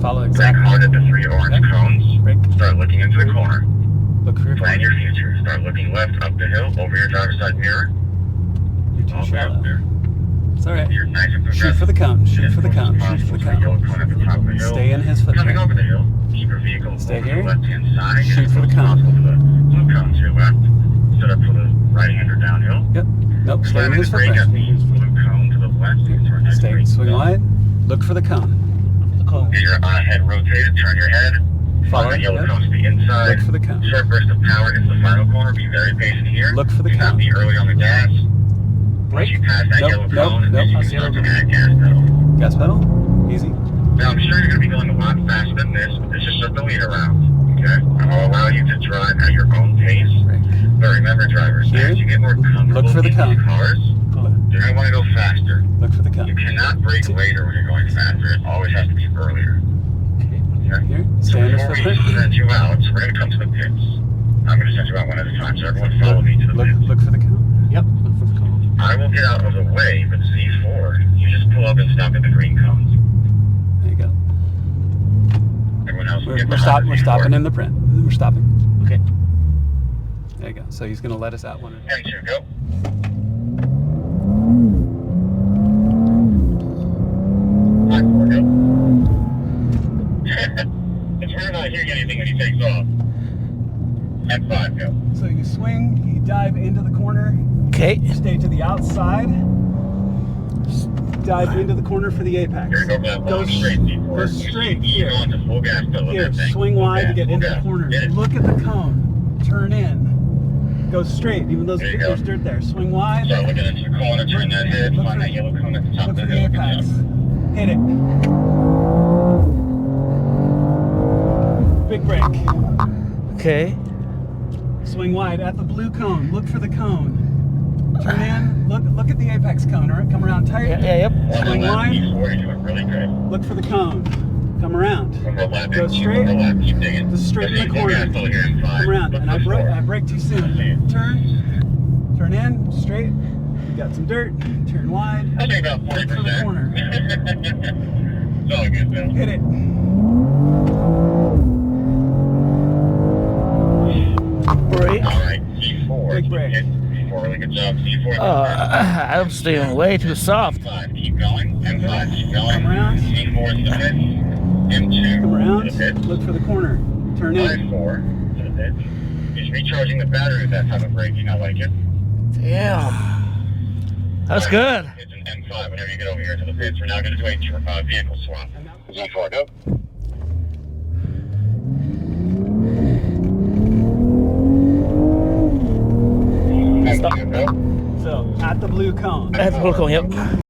Follow Brake exactly. hard at the 3 orange cones. Brake. Start looking into the corner. Look for your Plan corner. your future. Start looking left up the hill, over your driver's side mirror. You're too All the way shallow. up there. It's alright. You're nice and progressive. Shoot for the cone. Shoot Get for the as close cone. as Shoot for possible the to the yellow cone. cone at the top of the hill. Stay in his Coming footprint. over the hill, keep your vehicle Stay over here. to the left-hand side. Get Shoot as for the close as cone. possible to the blue cone to your left. Set up for the right-hander downhill. Yep. Nope. Stay in Slamming his the brake at footprint. the blue cone to the left. You can turn next Stay. brake. Swing wide. Look for the cone. Get your head rotated. Turn your head. Follow. The yellow Yep. cones to the inside. Look for the cone. Short burst of power is the final corner. Be very patient here. Look for the Do not cone. be early on the gas. Once Brake. you pass that Nope, yellow nope, cone, nope. you can start to add gas pedal. Gas pedal. Easy. Now, I'm sure you're going to be going a lot faster than this, but this is just a lead around. Okay? I'll allow you to drive at your own pace. Brake. But remember, drivers, Here. as you get more comfortable Look for the in cone. these cars, you're going to want to go faster. Look for the You cone. cannot brake later when you're going faster. It always has to be earlier. Okay? Here. So Stay in his before we footprint. send you out, we're going to come to the pits. I'm going to send you out one at a time, so everyone follow me to the Look. pits. Look for the cone. Yep, look for the cone. I will get out of the way, but Z4, you just pull up and stop at the green cones. There you go. Everyone else will get We're behind the We're Z4. stopping in the print. We're stopping. Okay. There you go. So he's gonna let us out one at a time. And 2, go. Five, 4, go. It's weird not hearing anything when he takes off. And 5, go. So you swing. You dive into the corner. Okay. Stay to the outside. Dive into the corner for the apex. Here, go for that Go long straight Z4. Go straight You here. go into full gas pedal with Here, that thing. swing Full wide gas, to get full into gas. the corner. Get it. Look at the cone. Turn in. Go straight, even though There you there's go. dirt there. Swing wide. Start looking into the corner, turn that head, Look find for- that yellow cone at the top Look of for the the hill. Good apex. job. Hit it. Big break. Okay. Swing wide at the blue cone. Look for the cone. Turn in. Look at the apex cone. All right, come around tight. Yep. Swing On the left, wide. E4, you're doing really good. Look for the cone. Come around. One more lap, Go keep straight. one more lap, keep digging. Just straight in the Full corner. gas pedal here in 5. Come around. Look And for I 4. brake too soon. Turn in. Straight. You got some dirt. Turn wide. I think about 40%. Look for the corner. It's all good, though. Hit it. Brake. All right, C4. Big break. C4, really good job. C4. I'm staying way too soft. M5, keep going. M5, keep going. Come around. C4 to the pit. M2 Come around. to the pit. Look for the corner. Turn in. 5-4 to the pit. He's recharging the battery with that type of braking. I like it. Damn. That's good. It's an M5 whenever you get over here to the pits. We're now going to do a vehicle swap. Z4, go. Stop. M2, go. So at the blue cone. That's cool. Yep.